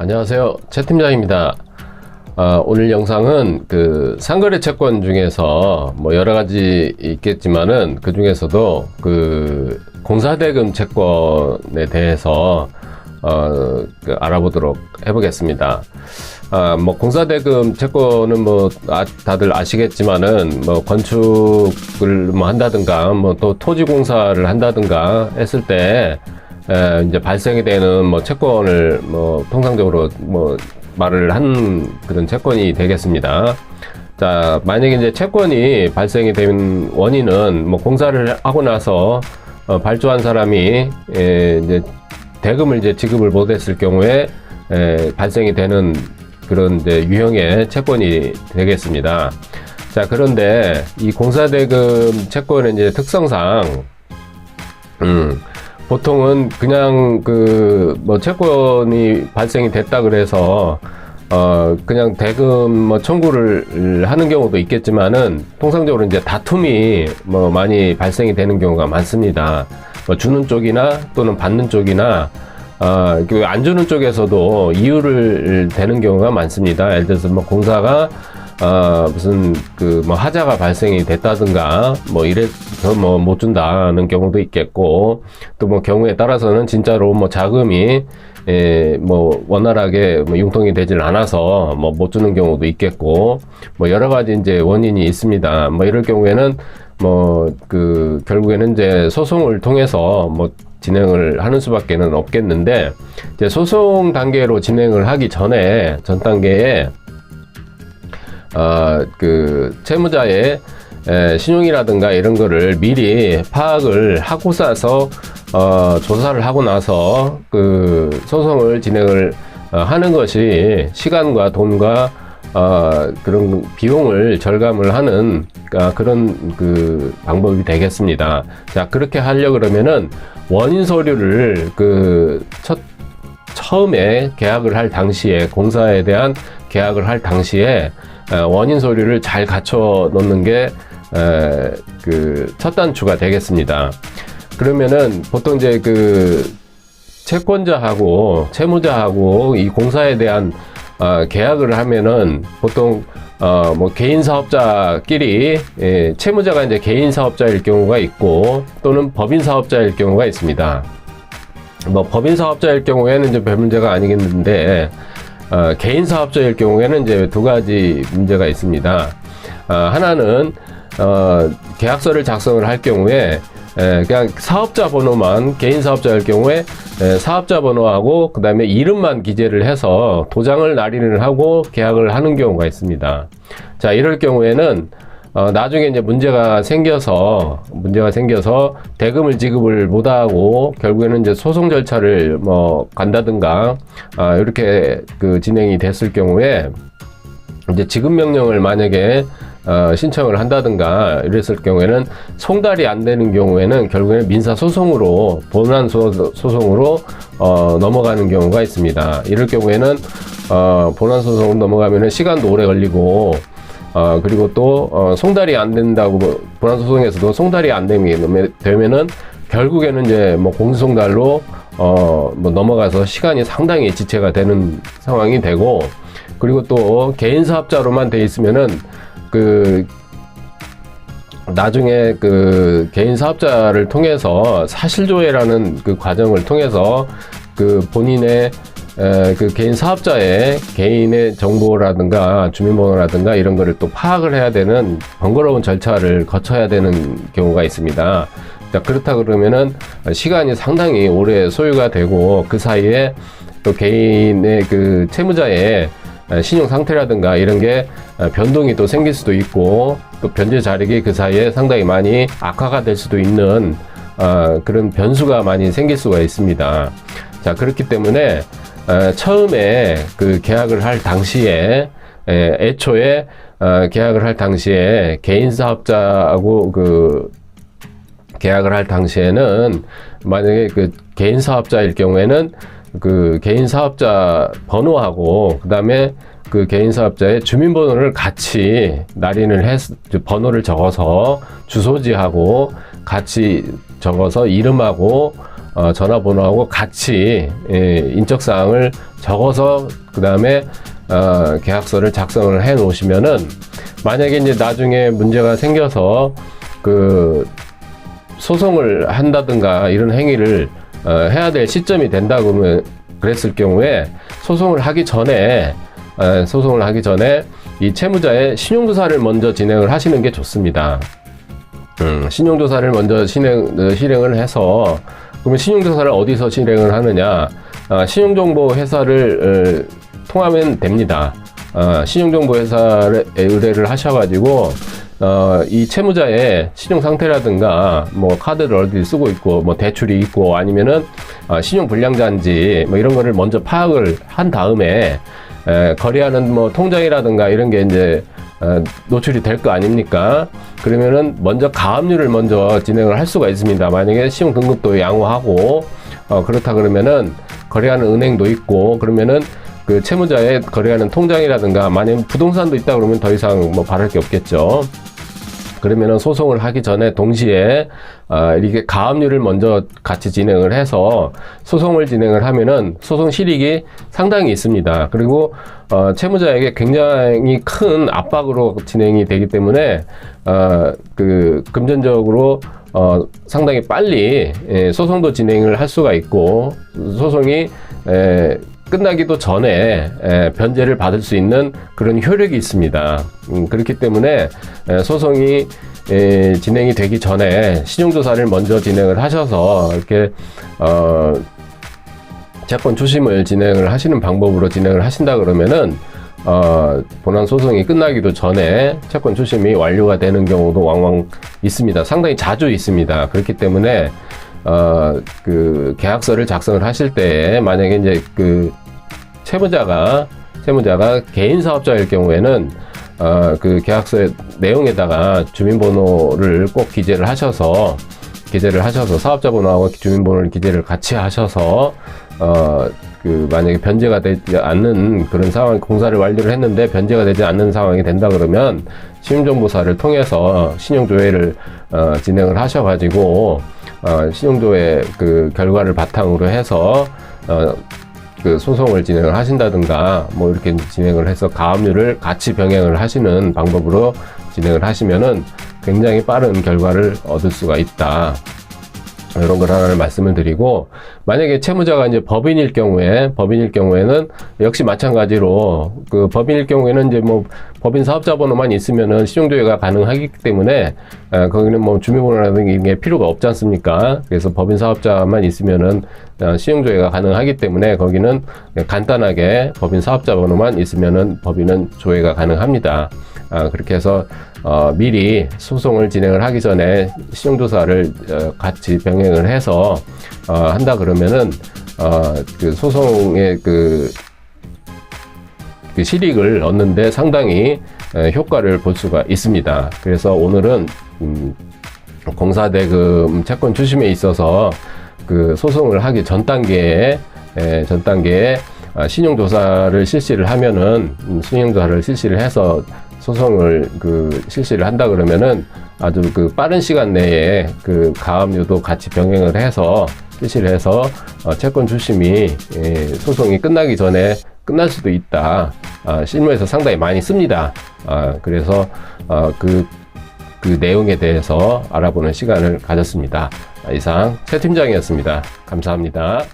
안녕하세요, 최 팀장입니다. 오늘 영상은 그 상거래 채권 중에서 뭐 여러 가지 있겠지만은 그 중에서도 그 공사대금 채권에 대해서 알아보도록 해보겠습니다. 뭐 공사대금 채권은 뭐 다들 아시겠지만은 뭐 건축을 뭐 한다든가 뭐 또 토지 공사를 한다든가 했을 때 이제 발생이 되는 뭐 채권을 뭐 통상적으로 뭐 말을 한 그런 채권이 되겠습니다. 자, 만약에 이제 채권이 발생이 된 원인은 뭐 공사를 하고 나서 발주한 사람이 이제 대금을 이제 지급을 못했을 경우에 발생이 되는 그런 이제 유형의 채권이 되겠습니다. 자, 그런데 이 공사대금 채권의 이제 특성상 보통은 그냥 그 뭐 채권이 발생이 됐다 그래서 그냥 대금 뭐 청구를 하는 경우도 있겠지만은 통상적으로 이제 다툼이 뭐 많이 발생이 되는 경우가 많습니다. 뭐 주는 쪽이나 또는 받는 쪽이나 안 주는 쪽에서도 이유를 대는 경우가 많습니다. 예를 들어서 뭐 공사가 무슨 그 뭐 하자가 발생이 됐다든가 뭐 이래서 뭐 못 준다는 경우도 있겠고, 또 뭐 경우에 따라서는 진짜로 뭐 자금이 뭐 원활하게 뭐 융통이 되질 않아서 뭐 못 주는 경우도 있겠고, 뭐 여러 가지 이제 원인이 있습니다. 뭐 이럴 경우에는 뭐 그 결국에는 이제 소송을 통해서 뭐 진행을 하는 수밖에는 없겠는데, 이제 소송 단계로 진행을 하기 전에 전 단계에 그 채무자의 신용이라든가 이런 거를 미리 파악을 하고 싸서 조사를 하고 나서 그 소송을 진행을 하는 것이 시간과 돈과 그런 비용을 절감을 하는 그런 그 방법이 되겠습니다. 자, 그렇게 하려 그러면은 원인 서류를 그 처음에 계약을 할 당시에, 공사에 대한 계약을 할 당시에 원인 서류를 잘 갖춰 놓는 게 그 첫 단추가 되겠습니다. 그러면은 보통 이제 그 채권자하고 채무자하고 이 공사에 대한 계약을 하면은 보통 뭐 개인 사업자끼리 채무자가 이제 개인 사업자일 경우가 있고 또는 법인 사업자일 경우가 있습니다. 뭐 법인 사업자일 경우에는 이제 별 문제가 아니겠는데 개인 사업자일 경우에는 이제 두 가지 문제가 있습니다. 하나는 계약서를 작성을 할 경우에 그냥 사업자 번호만, 개인 사업자일 경우에 사업자 번호하고 그 다음에 이름만 기재를 해서 도장을 날인을 하고 계약을 하는 경우가 있습니다. 자, 이럴 경우에는 나중에 이제 문제가 생겨서 대금을 지급을 못하고 결국에는 이제 소송 절차를 뭐 간다든가 이렇게 그 진행이 됐을 경우에 이제 지급 명령을 만약에 신청을 한다든가 이랬을 경우에는 송달이 안 되는 경우에는 결국에는 민사 소송으로, 본안 소송으로 넘어가는 경우가 있습니다. 이럴 경우에는 본안 소송으로 넘어가면은 시간도 오래 걸리고 그리고 또 송달이 안 된다고, 본안 소송에서도 송달이 안 되면은 결국에는 이제 뭐 공소송달로 뭐 넘어가서 시간이 상당히 지체가 되는 상황이 되고, 그리고 또 개인 사업자로만 돼 있으면은 그 나중에 그 개인 사업자를 통해서 사실조회라는 그 과정을 통해서 그 본인의 그 개인 사업자의 개인의 정보라든가 주민번호라든가 이런 거를 또 파악을 해야 되는 번거로운 절차를 거쳐야 되는 경우가 있습니다. 자, 그렇다 그러면은 시간이 상당히 오래 소요가 되고, 그 사이에 또 개인의 그 채무자의 신용 상태라든가 이런 게 변동이 또 생길 수도 있고, 또 변제 자력이 그 사이에 상당히 많이 악화가 될 수도 있는 그런 변수가 많이 생길 수가 있습니다. 자, 그렇기 때문에 처음에 그 계약을 할 당시에, 애초에 계약을 할 당시에 개인 사업자하고 그 계약을 할 당시에는 만약에 그 개인 사업자일 경우에는 그 개인 사업자 번호하고 그 다음에 그 개인 사업자의 주민번호를 같이 날인을 해서 번호를 적어서 주소지하고 같이 적어서 이름하고 전화번호하고 같이 인적사항을 적어서 그 다음에 계약서를 작성을 해 놓으시면은 만약에 이제 나중에 문제가 생겨서 그 소송을 한다든가 이런 행위를 해야 될 시점이 된다 그러면 그랬을 경우에 소송을 하기 전에 이 채무자의 신용조사를 먼저 진행을 하시는 게 좋습니다. 신용조사를 먼저 실행을 해서 그러면 신용조사를 어디서 실행을 하느냐? 신용정보 회사를 통하면 됩니다. 신용정보 회사에 의뢰를 하셔가지고 이 채무자의 신용 상태라든가 뭐 카드를 어디 쓰고 있고 뭐 대출이 있고 아니면은 신용 불량자인지 뭐 이런 거를 먼저 파악을 한 다음에 거래하는 뭐 통장이라든가 이런 게 이제 노출이 될 거 아닙니까? 그러면은 먼저 가압류를 먼저 진행을 할 수가 있습니다. 만약에 신용 등급도 양호하고 그렇다 그러면은 거래하는 은행도 있고 그러면은 그 채무자의 거래하는 통장이라든가 만약 부동산도 있다 그러면 더 이상 뭐 바랄 게 없겠죠. 그러면은 소송을 하기 전에 동시에 이렇게 가압류를 먼저 같이 진행을 해서 소송을 진행을 하면은 소송 실익이 상당히 있습니다. 그리고 채무자에게 굉장히 큰 압박으로 진행이 되기 때문에 그 금전적으로 상당히 빨리 소송도 진행을 할 수가 있고 소송이 끝나기도 전에 변제를 받을 수 있는 그런 효력이 있습니다. 그렇기 때문에 소송이 진행이 되기 전에 신용조사를 먼저 진행을 하셔서 이렇게 채권 추심을 진행을 하시는 방법으로 진행을 하신다 그러면은 본안 소송이 끝나기도 전에 채권 추심이 완료가 되는 경우도 왕왕 있습니다. 상당히 자주 있습니다. 그렇기 때문에 그 계약서를 작성을 하실 때 만약에 이제 그 채무자가 개인 사업자일 경우에는 그 계약서의 내용에다가 주민번호를 꼭 기재를 하셔서 사업자 번호하고 주민번호를 기재를 같이 하셔서 그 만약에 변제가 되지 않는 그런 상황, 공사를 완료를 했는데 변제가 되지 않는 상황이 된다 그러면 신용정보사를 통해서 신용조회를 진행을 하셔가지고 신용조회 그 결과를 바탕으로 해서 그 소송을 진행을 하신다든가 뭐 이렇게 진행을 해서 가압류를 같이 병행을 하시는 방법으로 진행을 하시면은 굉장히 빠른 결과를 얻을 수가 있다. 이런 걸 하나를 말씀을 드리고, 만약에 채무자가 이제 법인일 경우에는 역시 마찬가지로 그 법인일 경우에는 이제 뭐 법인 사업자 번호만 있으면은 신용조회가 가능하기 때문에 거기는 뭐 주민번호라든가 이런 게 필요가 없지 않습니까? 그래서 법인 사업자만 있으면은 신용조회가 가능하기 때문에 거기는 간단하게 법인 사업자 번호만 있으면은 법인은 조회가 가능합니다. 그렇게 해서 미리 소송을 진행을 하기 전에 신용조사를 같이 병행을 해서 한다 그러면은 그 소송의 그 실익을 얻는데 상당히 효과를 볼 수가 있습니다. 그래서 오늘은 공사대금 채권 추심에 있어서 그 소송을 하기 전 단계에 신용조사를 실시를 하면은 신용조사를 실시를 해서 소송을 그 실시를 한다 그러면은 아주 그 빠른 시간 내에 그 가압류도 같이 병행을 해서 실시를 해서 채권 추심이 소송이 끝나기 전에 끝날 수도 있다. 실무에서 상당히 많이 씁니다. 그래서 그 내용에 대해서 알아보는 시간을 가졌습니다. 이상 최 팀장이었습니다. 감사합니다.